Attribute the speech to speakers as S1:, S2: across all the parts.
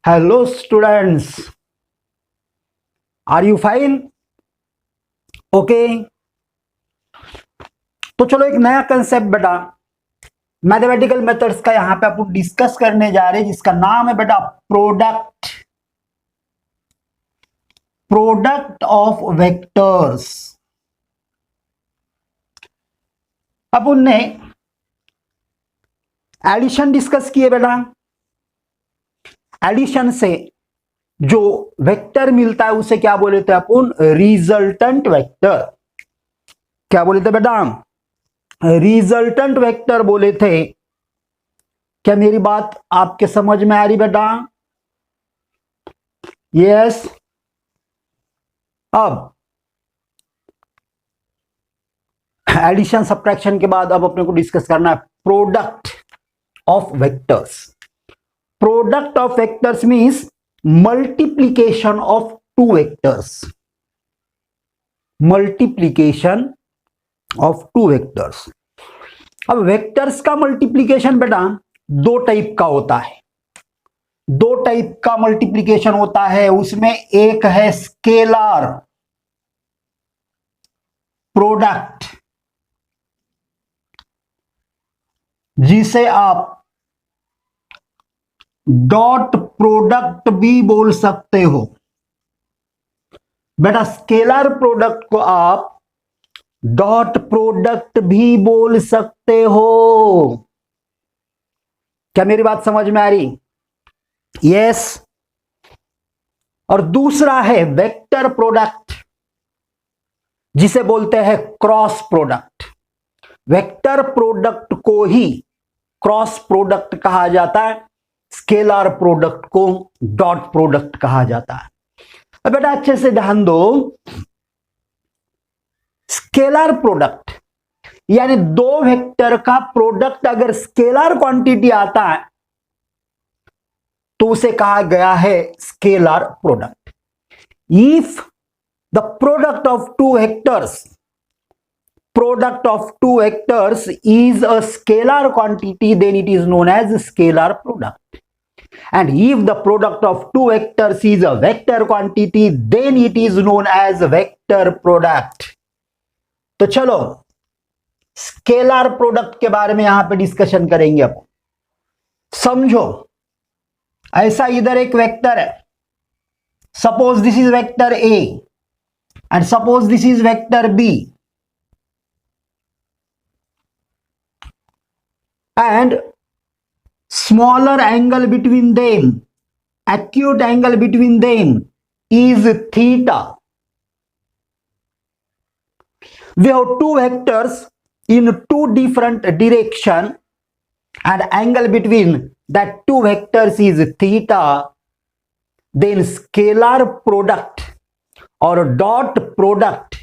S1: Hello students, are you fine? Okay, तो चलो एक नया कंसेप्ट बेटा मैथमेटिकल मेथड्स का यहां पे अपन डिस्कस करने जा रहे हैं, जिसका नाम है बेटा प्रोडक्ट ऑफ वेक्टर्स। अपन ने एडिशन डिस्कस किए बेटा। एडिशन से जो वेक्टर मिलता है उसे क्या बोले थे अपन? Resultant vector. क्या बोले थे बेटा? रिजल्टेंट वेक्टर बोले थे। क्या मेरी बात आपके समझ में आ रही बेटा? यस। अब एडिशन सब्ट्रैक्शन के बाद अब अपने को डिस्कस करना है product of vectors. Product of vectors means multiplication of two vectors. Multiplication of two vectors. अब वेक्टर्स का मल्टीप्लीकेशन बेटा दो टाइप का होता है। दो टाइप का मल्टीप्लीकेशन होता है। उसमें एक है स्केलर प्रोडक्ट, जिसे आप डॉट प्रोडक्ट भी बोल सकते हो। बेटा स्केलर प्रोडक्ट को आप डॉट प्रोडक्ट भी बोल सकते हो। क्या मेरी बात समझ में आ रही? यस। और दूसरा है वेक्टर प्रोडक्ट, जिसे बोलते हैं क्रॉस प्रोडक्ट। वेक्टर प्रोडक्ट को ही क्रॉस प्रोडक्ट कहा जाता है, scalar product co dot product कहा जाता है। अब बेटा अच्छे से ध्यान दो, स्केलर प्रोडक्ट यानी दो वेक्टर का प्रोडक्ट अगर स्केलर क्वांटिटी आता है तो उसे कहा गया है scalar product. If the product of two vectors is a scalar quantity, then it is known as scalar product. And if the product of two vectors is a vector quantity, then it is known as vector product. तो चलो scalar product के बारे में यहां पे discussion करेंगे। अब समझो, ऐसा इधर एक वेक्टर है। Suppose this is vector A and suppose this is vector B, and smaller angle between them, acute angle between them is theta. We have two vectors in two different direction and angle between that two vectors is theta. Then scalar product or dot product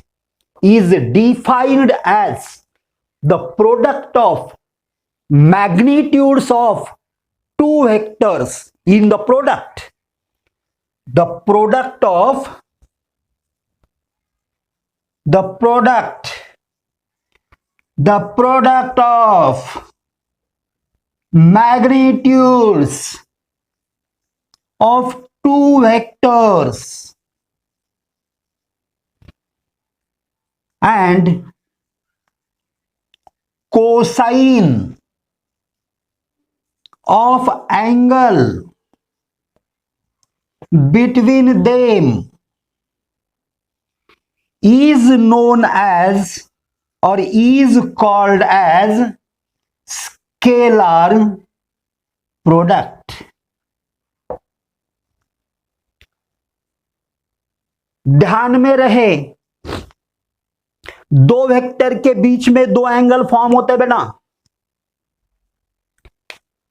S1: is defined as the product of magnitudes of two vectors in the product. The product of magnitudes of two vectors and cosine of angle between them is known as or is called as scalar product. ध्यान में रहे, दो vector के बीच में दो angle form होते हैं बेटा।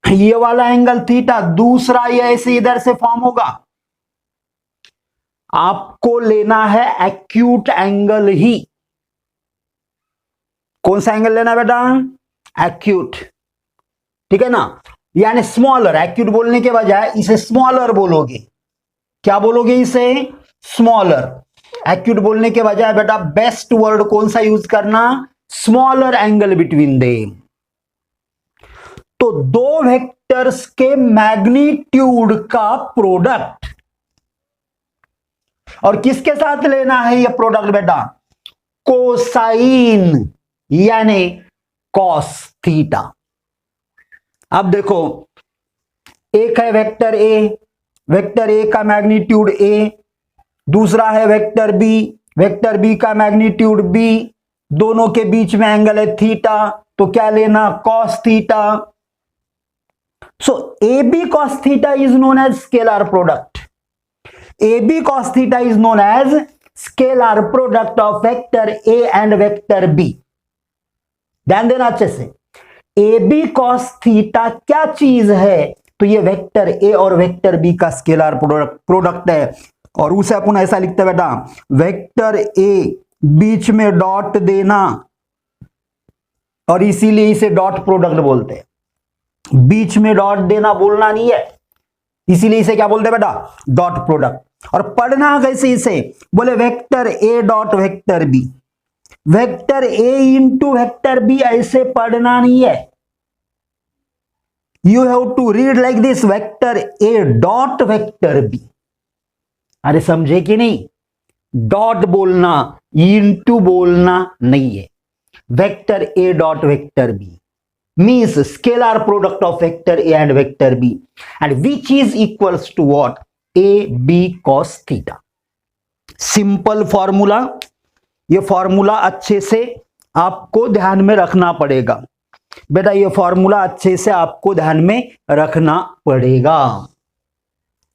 S1: ये वाला एंगल थीटा, दूसरा ये ऐसे इधर से फॉर्म होगा। आपको लेना है एक्यूट एंगल ही। कौन सा एंगल लेना बेटा? एक्यूट, ठीक है ना? यानी स्मॉलर। एक्यूट बोलने के बजाय इसे स्मॉलर बोलोगे। क्या बोलोगे इसे? स्मॉलर। एक्यूट बोलने के बजाय बेटा बेस्ट वर्ड कौन सा यूज करना? Smaller angle between them. तो दो वेक्टर्स के मैग्नीट्यूड का प्रोडक्ट, और किसके साथ लेना है ये प्रोडक्ट बेटा? कोसाइन यानी कॉस थीटा। अब देखो, एक है वेक्टर ए का मैग्नीट्यूड ए, दूसरा है वेक्टर बी का मैग्नीट्यूड बी, दोनों के बीच में एंगल है थीटा, तो क्या लेना? Cos theta. So A B cos theta is known as scalar product. A B cos theta is known as scalar product of vector A and vector B. ध्यान देना अच्छे से, ए बी कॉस थीटा क्या चीज है? तो ये वेक्टर ए और वेक्टर बी का स्केलर प्रोडक्ट है, और उसे अपन ऐसा लिखते हैं बेटा, वेक्टर ए बीच में डॉट देना, और इसीलिए इसे डॉट प्रोडक्ट बोलते हैं। बीच में डॉट देना बोलना नहीं है, इसीलिए इसे क्या बोलते हैं बेटा? Dot product. और पढ़ना कैसे इसे? बोले vector A dot vector B, vector A into vector B ऐसे पढ़ना नहीं है। You have to read like this, vector A dot vector B. अरे समझे कि नहीं? डॉट बोलना, इंटू बोलना नहीं है। Vector A dot vector B means scalar product of vector A and vector B, and which is equals to what? A B cos theta. Simple formula, ये formula अच्छे से आपको ध्यान में रखना पड़ेगा बेटा, ये फॉर्मूला अच्छे से आपको ध्यान में रखना पड़ेगा,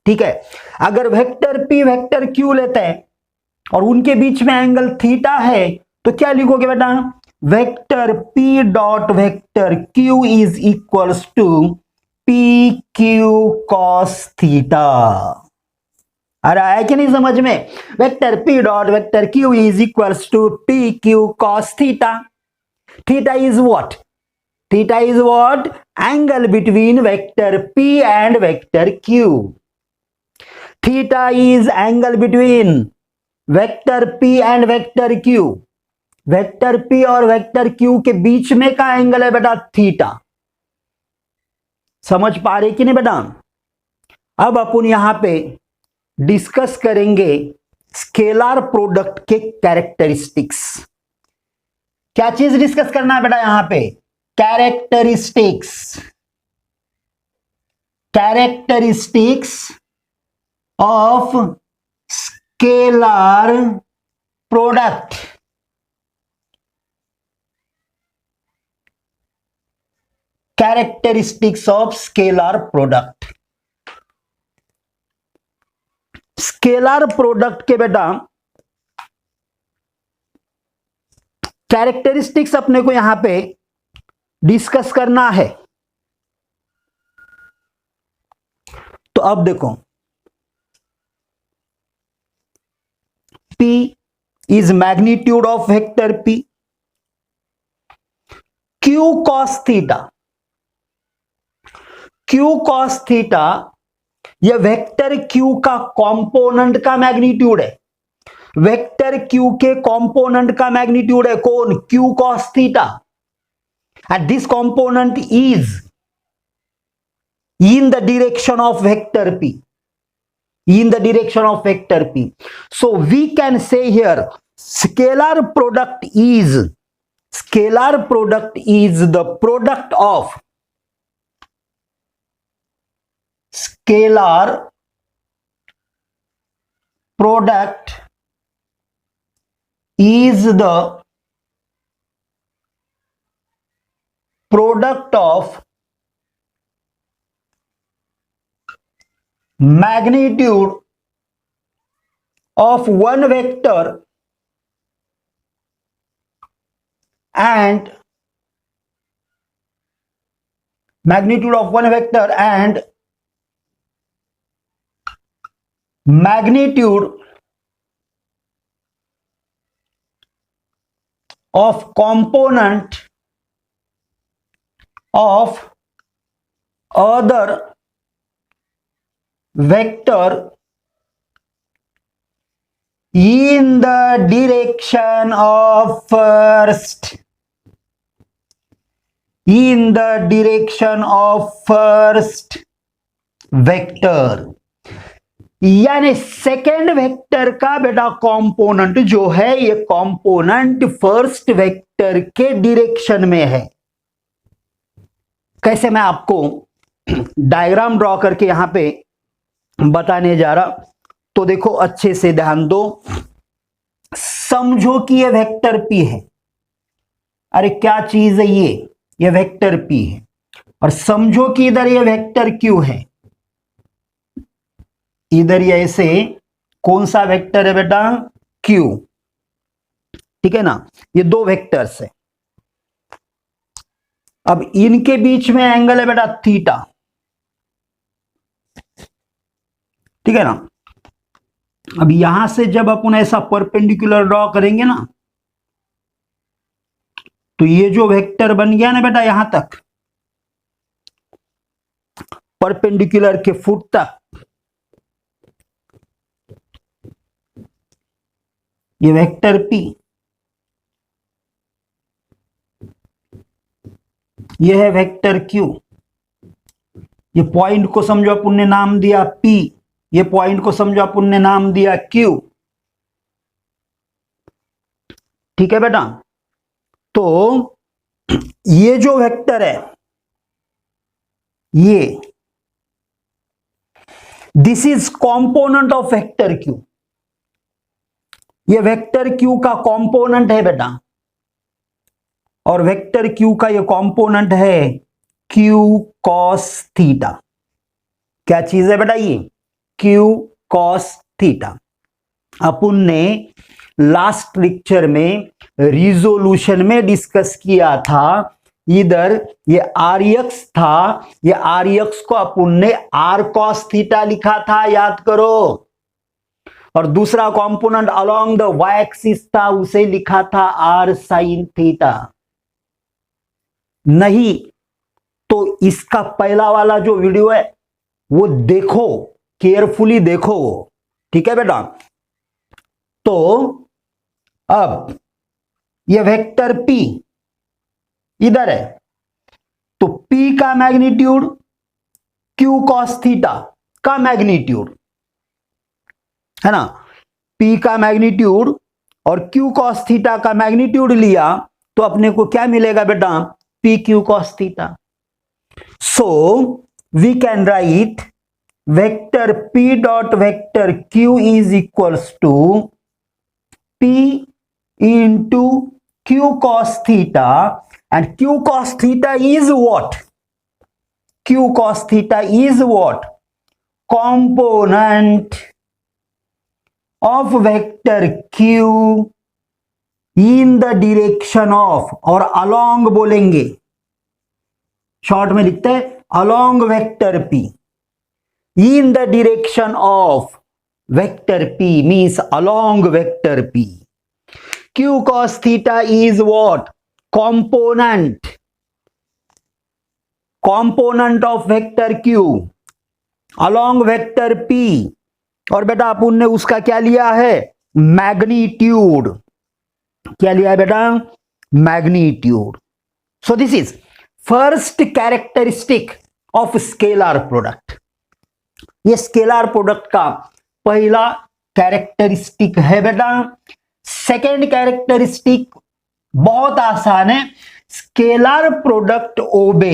S1: ठीक है। अगर वेक्टर P वेक्टर Q लेते हैं और उनके बीच में एंगल थीटा है, तो क्या लिखोगे बेटा? Vector P dot vector Q is equals to P Q cos theta. अरे आया कि नहीं समझ में? Vector P dot vector Q is equals to P Q cos theta. Theta is what? Theta is what? Angle between vector P and vector Q। Theta is angle between vector P and vector Q। Vector P और vector Q के बीच में का angle है बेटा theta. समझ पा रहे कि नहीं बेटा? अब अपन यहां पे डिस्कस करेंगे स्केलर प्रोडक्ट के कैरेक्टरिस्टिक्स। क्या चीज डिस्कस करना है बेटा यहां पे? Characteristics, characteristics of scalar product. Characteristics of scalar product. Scalar product के बेटा कैरेक्टरिस्टिक्स अपने को यहां पे डिस्कस करना है। तो अब देखो, P is magnitude of vector P, Q cos theta, Q cos theta यह वेक्टर Q का कंपोनेंट का मैग्नीट्यूड है। वेक्टर Q के कंपोनेंट का मैग्नीट्यूड है कौन? Q cos theta, and this component is in the direction of vector P, in the direction of vector P. So we can say here scalar product is the product of scalar product is the product of magnitude of one vector and magnitude of one vector and magnitude of component of other vector in the direction of first, in the direction of first vector, यानी second vector का बेटा component जो है ये component first vector के direction में है। कैसे, मैं आपको डायग्राम ड्रॉ करके यहां पे बताने जा रहा, तो देखो अच्छे से ध्यान दो। समझो कि ये वेक्टर पी है। अरे क्या चीज है ये वेक्टर पी है। और समझो कि इधर ये वेक्टर क्यू है। इधर ये ऐसे कौन सा वेक्टर है बेटा, क्यू, ठीक है ना। ये दो वेक्टर्स है। अब इनके बीच में एंगल है बेटा थीटा, ठीक है ना। अब यहां से जब अपन ऐसा परपेंडिकुलर ड्रॉ करेंगे ना, तो ये जो वेक्टर बन गया ना बेटा यहां तक, परपेंडिकुलर के फुट तक, ये वेक्टर पी, ये है वेक्टर क्यू। ये पॉइंट को समझो अपन ने नाम दिया पी, ये पॉइंट को समझो अपन ने नाम दिया क्यू, ठीक है बेटा। तो ये जो वेक्टर है ये, this is component of vector Q. ये वेक्टर क्यू का कंपोनेंट है बेटा, और वेक्टर क्यू का ये कंपोनेंट है क्यू कॉस थीटा। क्या चीज है बेटा ये, क्यू कॉस थीटा। अपन ने लास्ट लेक्चर में रिजोल्यूशन में डिस्कस किया था। इधर ये आर एक्स था, ये आर एक्स को अपन ने आर कॉस थीटा लिखा था, याद करो। और दूसरा component along the Y axis था, उसे लिखा था आर साइन थीटा। नहीं तो इसका पहला वाला जो वीडियो है वो देखो, केयरफुली देखो, ठीक है बेटा। तो अब ये वेक्टर P इधर है, तो P का मैग्नीट्यूड Q cos थीटा का मैग्नीट्यूड है ना। P का मैग्नीट्यूड और Q cos थीटा का मैग्नीट्यूड लिया तो अपने को क्या मिलेगा बेटा, PQ cos theta. So we can write vector P dot vector Q is equals to P into Q cos theta, and Q cos theta is what? Q cos theta is what? Component of vector Q in the direction of, और along बोलेंगे, short में लिखते हैं along vector P in the direction of vector P means along vector P. Q cos theta is what? Component of vector Q along vector P। और बेटा अपन ने उसका क्या लिया है, मैग्नीट्यूड। क्या लिया है बेटा, magnitude. So this is first characteristic of scalar product. ये स्केलर प्रोडक्ट का पहला कैरेक्टरिस्टिक है बेटा। सेकेंड कैरेक्टरिस्टिक बहुत आसान है, scalar product obey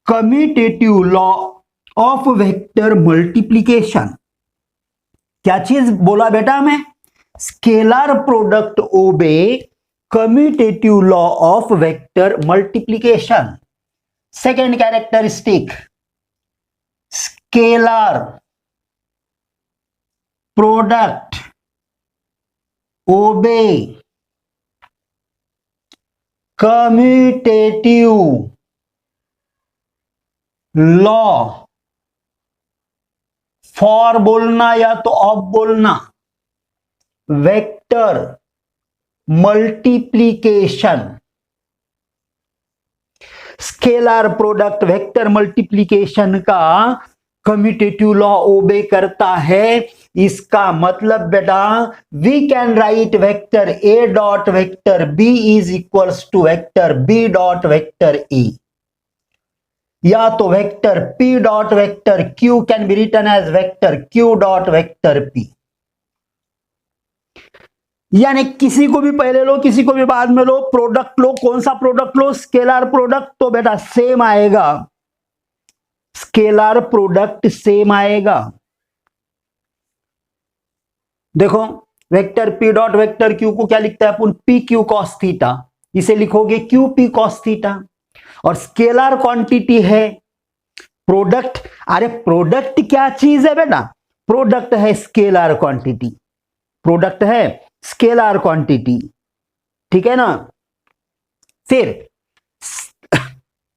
S1: commutative law of vector multiplication. क्या चीज बोला बेटा मैं, scalar product obey commutative law of vector multiplication. Second characteristic, scalar product obey commutative law, for बोलना या तो ऑफ बोलना, vector multiplication. Scalar product vector multiplication का कम्यूटेटिव लॉ ओबे करता है। इसका मतलब बेटा we can write vector A dot vector B is equals to vector B dot vector A. या तो vector p dot vector q can be written as vector q dot vector p, यानी किसी को भी पहले लो किसी को भी बाद में लो, प्रोडक्ट लो, कौन सा प्रोडक्ट लो, स्केलर प्रोडक्ट, तो बेटा सेम आएगा, स्केलर प्रोडक्ट सेम आएगा। देखो vector p dot vector q को क्या लिखता है अपन, p q cos थीटा, इसे लिखोगे q p cos थीटा, और स्केलर क्वांटिटी है प्रोडक्ट। अरे प्रोडक्ट क्या चीज है बेटा, प्रोडक्ट है स्केलर क्वांटिटी, प्रोडक्ट है स्केलर क्वांटिटी, ठीक है ना। फिर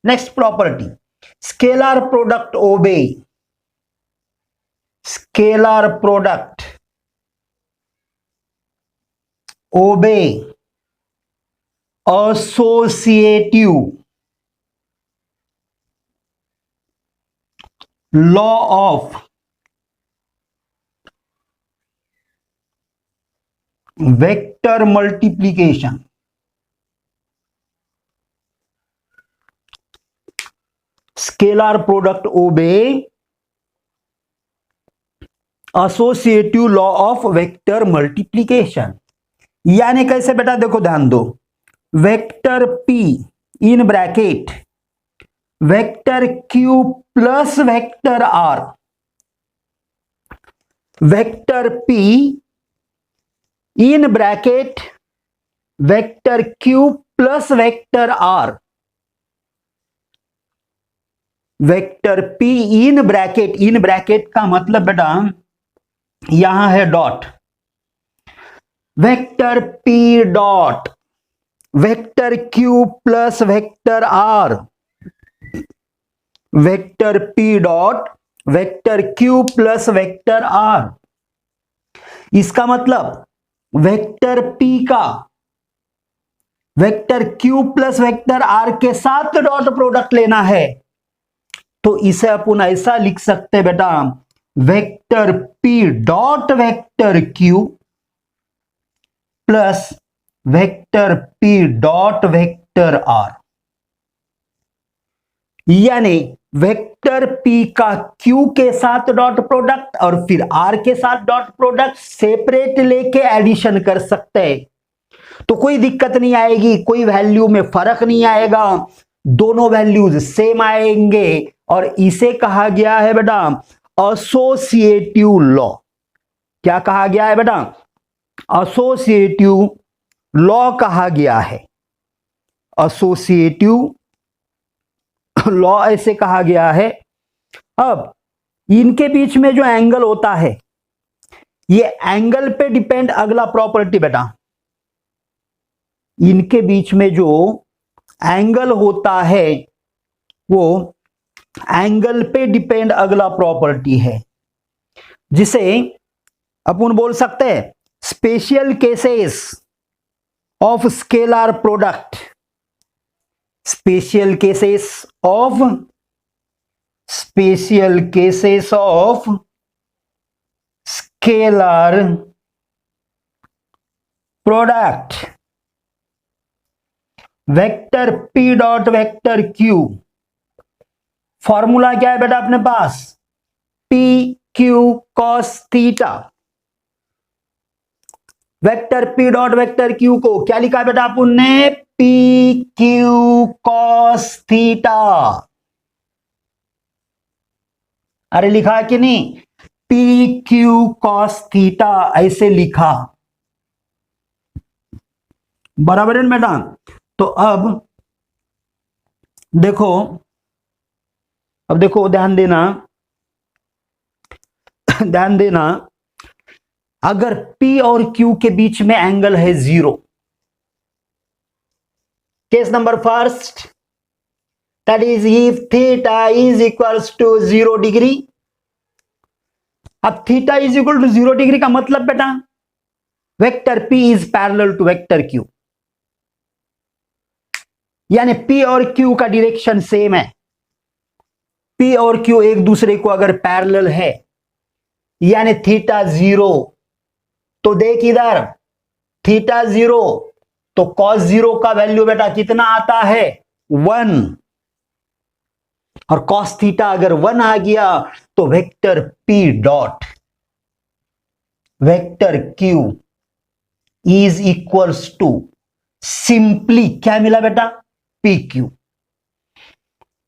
S1: next property, scalar product obey, scalar product obey associative law of vector multiplication. Scalar product obey associative law of vector multiplication, यानी कैसे बेटा, देखो ध्यान दो, vector p in bracket vector q plus vector r, vector p in bracket vector q plus vector r, vector p in bracket का मतलब बेटा यहां है dot, vector p dot vector q plus vector r, vector p dot vector q plus vector r। इसका मतलब vector p का vector q plus vector r के साथ डॉट प्रोडक्ट लेना है, तो इसे अपन ऐसा लिख सकते हैं बेटा, vector p dot vector q plus vector p dot vector r, यानी वेक्टर p का q के साथ डॉट प्रोडक्ट और फिर r के साथ डॉट प्रोडक्ट सेपरेट लेके एडिशन कर सकते हैं, तो कोई दिक्कत नहीं आएगी, कोई वैल्यू में फर्क नहीं आएगा, दोनों वैल्यूज सेम आएंगे, और इसे कहा गया है बेटा एसोसिएटिव लॉ। क्या कहा गया है बेटा, एसोसिएटिव लॉ कहा गया है, एसोसिएटिव लॉ ऐसे कहा गया है। अब इनके बीच में जो एंगल होता है, ये एंगल पे डिपेंड, अगला प्रॉपर्टी बेटा, इनके बीच में जो एंगल होता है वो एंगल पे डिपेंड अगला प्रॉपर्टी है, जिसे अपन बोल सकते हैं special cases of scalar product, special cases of scalar product, vector p dot vector q, formula क्या है बेटा अपने पास, p q cos theta, vector p dot vector q को क्या लिखा है बेटा अपन ने, p q cos थीटा, अरे लिखा कि नहीं, p q cos थीटा ऐसे लिखा, बराबर है बेटा। तो अब देखो ध्यान देना, अगर P और Q के बीच में एंगल है 0, case number first, that is if theta is equals to 0 degree. अब theta is equal to 0 degree का मतलब बेटा vector P is parallel to vector Q, यानी P और Q का डायरेक्शन सेम है, P और Q एक दूसरे को अगर पैरेलल है, यानी थीटा 0, तो देख इधर थीटा 0, तो cos 0 का वैल्यू बेटा कितना आता है 1, और cos थीटा अगर 1 आ गया तो vector P dot vector Q is equals to simply क्या मिला बेटा, PQ।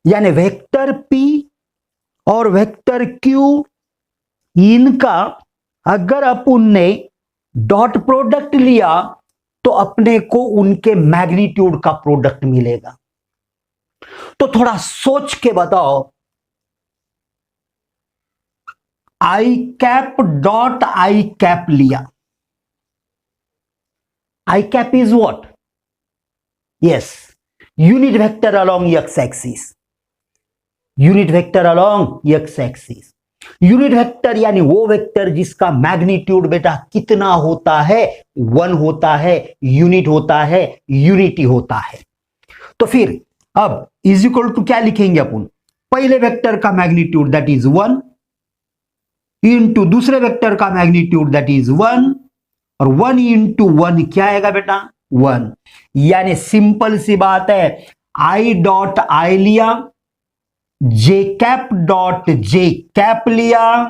S1: यानी वेक्टर P और वेक्टर Q इनका अगर अपन ने डॉट प्रोडक्ट लिया तो अपने को उनके मैग्नीट्यूड का प्रोडक्ट मिलेगा। तो थोड़ा सोच के बताओ, I cap dot I cap लिया, I cap is what, yes unit vector along X axis, unit vector along X axis. Unit vector यानी वो वेक्टर जिसका मैग्नीट्यूड बेटा कितना होता है, 1 होता है, यूनिट होता है, यूनिटी होता है। तो फिर अब इज इक्वल टू क्या लिखेंगे अपन, पहले वेक्टर का मैग्नीट्यूड दैट इज 1 इंटू दूसरे वेक्टर का मैग्नीट्यूड दैट इज 1 और 1 इंटू 1 क्या आएगा बेटा 1। यानी सिंपल सी बात है, आई डॉट आई लिया, जे कैप डॉट जे कैप लिया,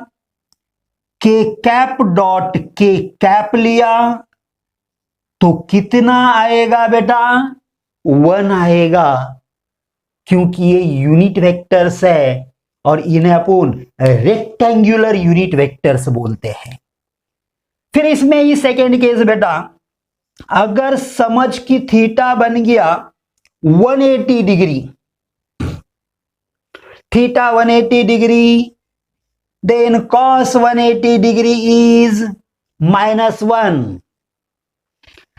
S1: के कैप डॉट के कैप लिया, तो कितना आएगा बेटा 1 आएगा, क्योंकि ये यूनिट वेक्टर्स है और इन्हें अपन रेक्टेंगुलर यूनिट वेक्टर्स बोलते हैं। फिर इसमें ये सेकेंड केस बेटा, अगर समझ की थीटा बन गया 180 degree, theta 180 degree, then cos 180 degree is -1।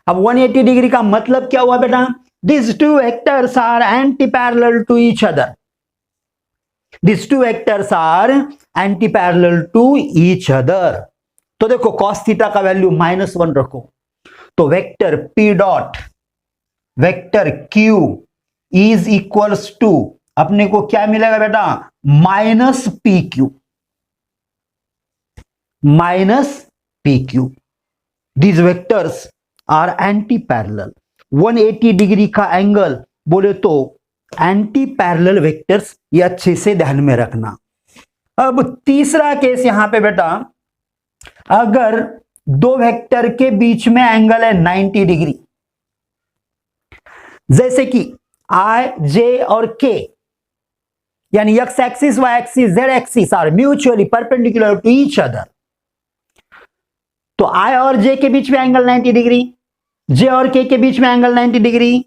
S1: अब 180 डिग्री का मतलब क्या हुआ बेटा, these two vectors are anti-parallel to each other, these two vectors are anti-parallel to each other। तो देखो cos थीटा का वैल्यू -1 रखो, तो vector P dot vector Q is equals to अपने को क्या मिलेगा बेटा -PQ, -PQ। these vectors are anti-parallel। 180 degree का एंगल बोले तो एंटी पैरेलल वेक्टर्स, ये अच्छे से ध्यान में रखना। अब तीसरा केस यहां पे बेटा, अगर दो वेक्टर के बीच में एंगल है 90 डिग्री, जैसे कि आई जे और के, यानी X axis Y axis Z axis are mutually perpendicular to each other, तो आई और जे के बीच में एंगल 90 डिग्री, जे और के बीच में एंगल 90 डिग्री,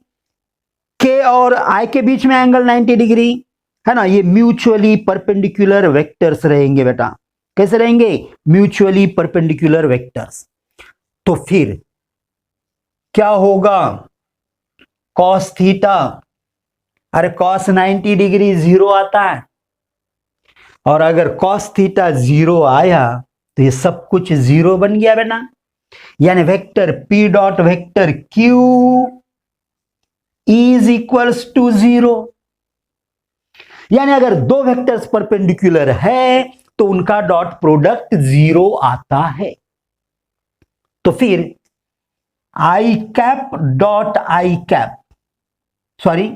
S1: के और आई के बीच में एंगल 90 डिग्री, है ना, ये म्यूचुअली परपेंडिकुलर वेक्टर्स रहेंगे बेटा। कैसे रहेंगे, म्यूचुअली परपेंडिकुलर वेक्टर्स। तो फिर क्या होगा, कॉस थीटा, अरे कॉस 90 डिग्री 0 आता है, और अगर कॉस थीटा 0 आया तो ये सब कुछ 0 बन गया बेटा। यानी vector P dot vector Q is equals to 0। यानी अगर दो वेक्टर्स परपेंडिकुलर है तो उनका डॉट प्रोडक्ट 0 आता है। तो फिर I cap dot I cap, sorry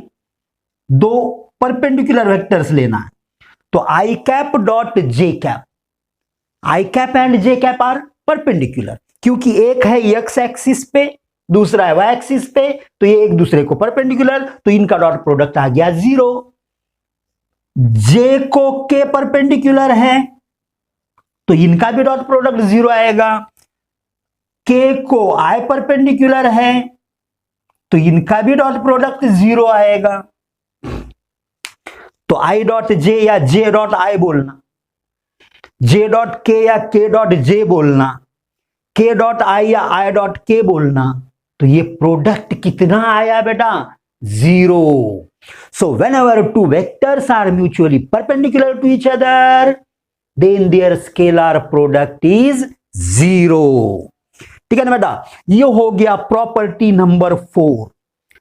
S1: दो परपेंडिकुलर वेक्टर्स लेना है, तो I cap dot J cap, I cap and J cap are perpendicular, क्योंकि एक है एक्स एक्सिस पे, दूसरा है वाई एक्सिस पे, तो ये एक दूसरे को परपेंडिकुलर, तो इनका डॉट प्रोडक्ट आ गया 0। जे को के परपेंडिकुलर है तो इनका भी डॉट प्रोडक्ट 0 आएगा, के को आई परपेंडिकुलर है तो इनका भी डॉट प्रोडक्ट 0 आएगा। तो आई डॉट जे या जे डॉट आई बोलना, जे डॉट के या के डॉट जे बोलना, के डॉट आई या आई डॉट के बोलना, तो ये प्रोडक्ट कितना आया बेटा 0। सो whenever two vectors are mutually perpendicular to each other, then their scalar product is 0। ठीक है ना बेटा, ये हो गया प्रॉपर्टी नंबर 4।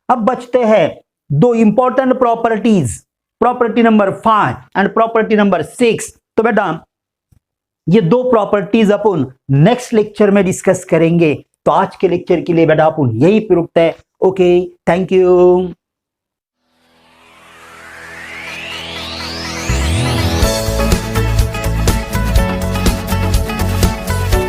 S1: अब बचते हैं दो important properties, property number 5 and property number 6। तो बेटा ये दो प्रॉपर्टीज अपन नेक्स्ट लेक्चर में डिस्कस करेंगे। तो आज के लेक्चर के लिए बेटा अपन यही पे रुकते हैं। Okay, thank you.